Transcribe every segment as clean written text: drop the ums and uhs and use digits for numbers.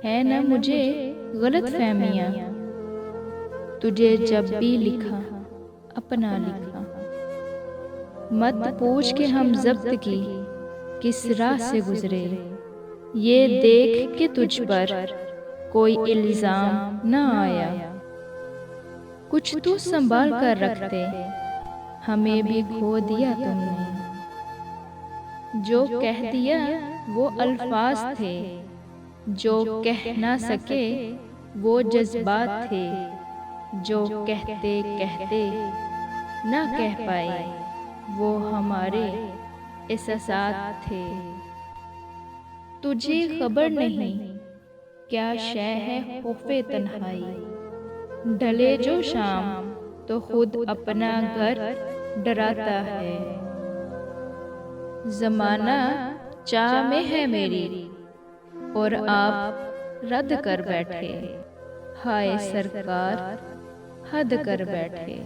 है न मुझे गलत फहमियाँ, तुझे जब भी लिखा अपना लिखा। मत पूछ के हम ज़ब्त की किस राह से गुजरे, ये देख के तुझ पर कोई इल्ज़ाम न आया। कुछ तो संभाल कर रखते, हमें भी खो दिया तुमने। जो कह दिया वो अल्फाज थे, जो कह ना सके वो जज्बात थे। जो कहते कहते ना कह पाए वो हमारे एहसासात थे। तुझे खबर नहीं क्या शय है खौफे तन्हाई, ढले जो शाम तो खुद अपना घर डराता है। ज़माना चाह में है मेरी और आप रद्द कर बैठे, हाय सरकार हद कर बैठे।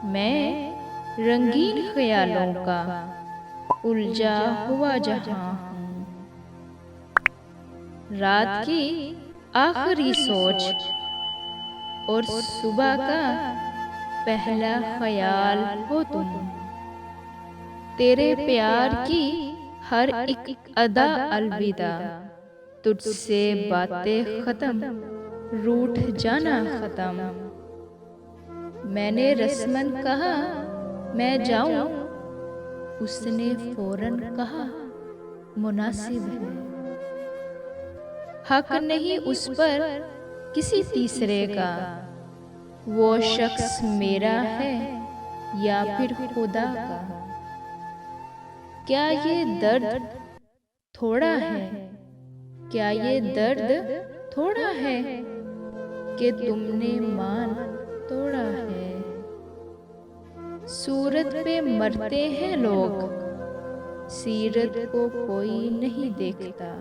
मैं रंगीन ख्यालों का उलझा हुआ जहां हूँ, रात की आखिरी सोच और सुबह का पहला ख्याल हो तुम। तेरे प्यार की हर एक अदा अलविदा, तुझसे बातें खत्म रूठ जाना खत्म। मैंने रस्मन कहा मैं जाऊं, उसने फौरन कहा मुनासिब है। हक नहीं उस पर किसी तीसरे का, वो शख्स मेरा है या फिर खुदा का। क्या ये दर्द थोड़ा है, क्या ये दर्द थोड़ा है कि तुमने मान तोड़ा है। सूरत पे मरते हैं लोग, सीरत को कोई नहीं देखता।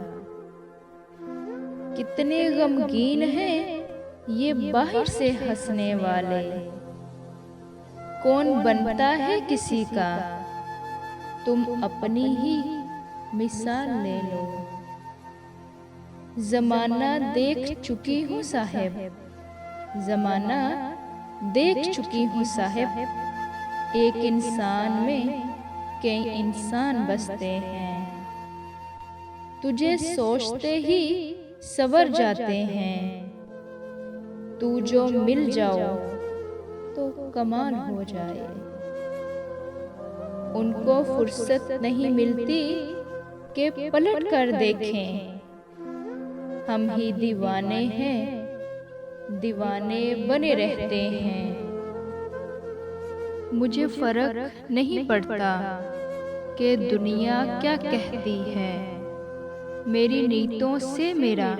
कितने गमगीन हैं ये बाहर से हंसने वाले, कौन बनता है किसी का तुम अपनी ही मिसाल ले लो। ज़माना देख चुकी हूँ साहिब, ज़माना देख चुकी हूँ साहिब, एक इंसान में कई इंसान बसते हैं। तुझे सोचते ही सवर जाते हैं, तू जो मिल जाओ तो कमाल हो जाए। उनको फुर्सत नहीं मिलती कि पलट कर देखें, हम ही दीवाने हैं, दीवाने बने रहते हैं। मुझे फर्क नहीं पड़ता कि दुनिया क्या कहती है, मेरी नीयतों से मेरा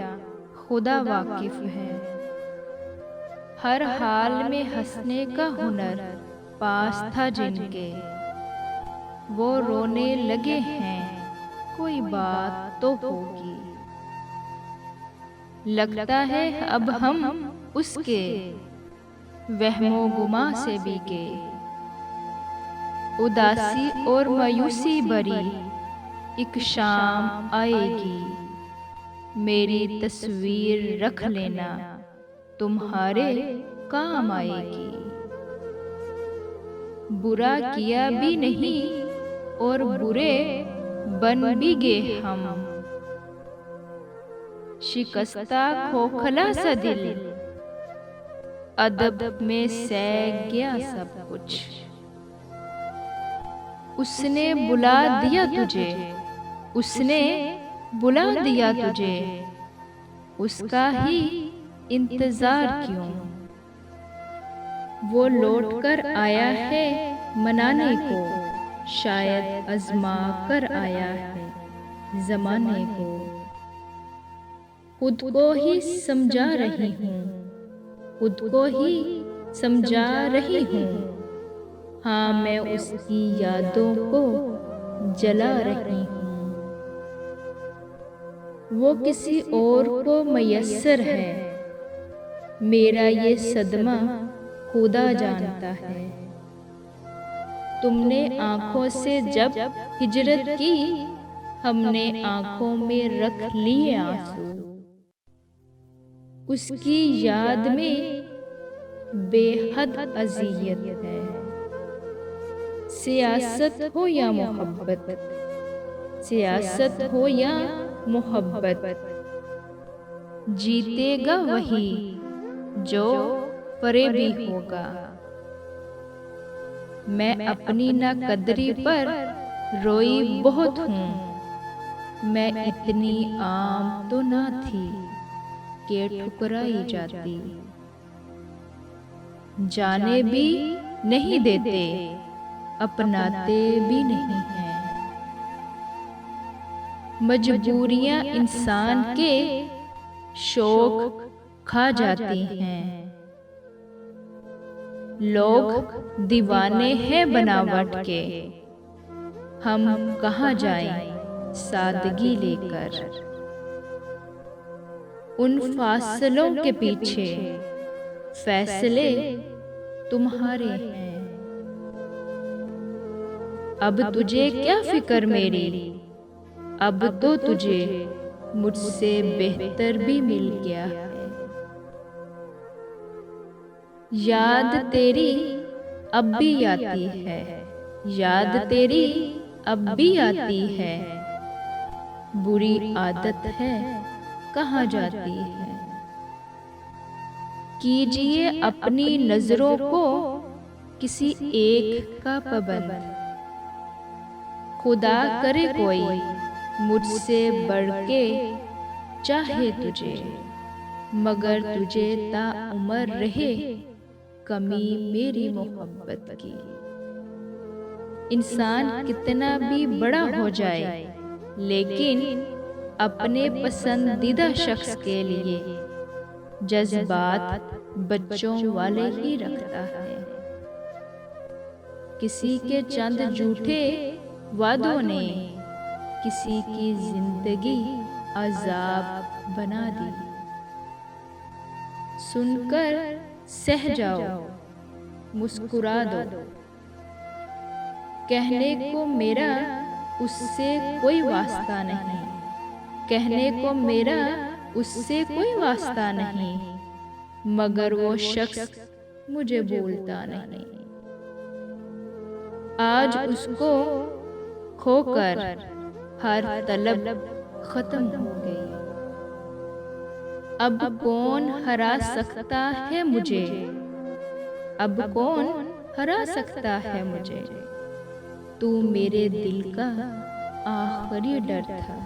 खुदा वाकिफ है। हर हाल में हंसने का हुनर पास था जिनके, वो रोने लगे हैं कोई बात तो होगी। लगता है अब हम उसके वहमो गुमा से बीके, उदासी और मायूसी भरी एक शाम आएगी। मेरी तस्वीर रख लेना तुम्हारे काम आएगी। बुरा किया भी नहीं और बुरे बन भी गए हम, शिकस्ता खोखला सा दिल अदब में सह गया सब कुछ। उसने बुला दिया तुझे, उसने बुला दिया तुझे, उसका ही इंतजार क्यों। वो लौट कर आया है मनाने को, शायद आजमा कर आया है जमाने को। खुद को ही समझा रही हूँ, खुद को ही समझा रही हूँ। हाँ मैं उसकी यादों को जला रही हूँ। वो किसी और को मयस्सर है, मेरा ये सदमा खुदा जानता है। तुमने आंखों से जब हिजरत की हमने आंखों में रख लिए आंसू, उसकी याद में बेहद अज़ियत है। सियासत हो या मोहब्बत, सियासत हो या मोहब्बत, जीतेगा वही जो फरेबी होगा। मैं अपनी नाकदरी पर रोई बहुत हूँ, मैं इतनी आम तो ना थी कि ठुकराई जाती। जाने भी नहीं देते, अपनाते भी नहीं हैं। मजबूरियां इंसान के शौक खा जाती हैं। लोग दीवाने हैं बनावट के, हम कहाँ जाएं सादगी लेकर। उन फासलों के पीछे फैसले तुम्हारे हैं। अब तुझे क्या फिक्र मेरी, अब तो तुझे मुझसे बेहतर भी मिल गया है। याद तेरी अब भी आती है, याद तेरी अब भी आती है। बुरी आदत है कहाँ जाती है। कीजिए अपनी नजरों को किसी एक का पाबंद, खुदा करे कोई मुझसे बढ़ के चाहे तुझे, मगर तुझे ताउम्र रहे कमी मेरी मोहब्बत की। इंसान कितना भी बड़ा हो जाए, लेकिन अपने पसंदीदा शख्स के लिए जज्बात बच्चों वाले ही रखता है। किसी के चंद झूठे वादों ने किसी की जिंदगी अजाब बना दी। सुनकर सह जाओ, मुस्कुरा दो। कहने को मेरा उससे कोई वास्ता नहीं, कहने को मेरा उससे कोई वास्ता नहीं, मगर वो शख्स मुझे बोलता नहीं। आज उसको खोकर हर तलब खत्म हो गई। अब कौन हरा सकता है मुझे, अब कौन हरा सकता है मुझे। तू मेरे दिल का आखिरी डर था।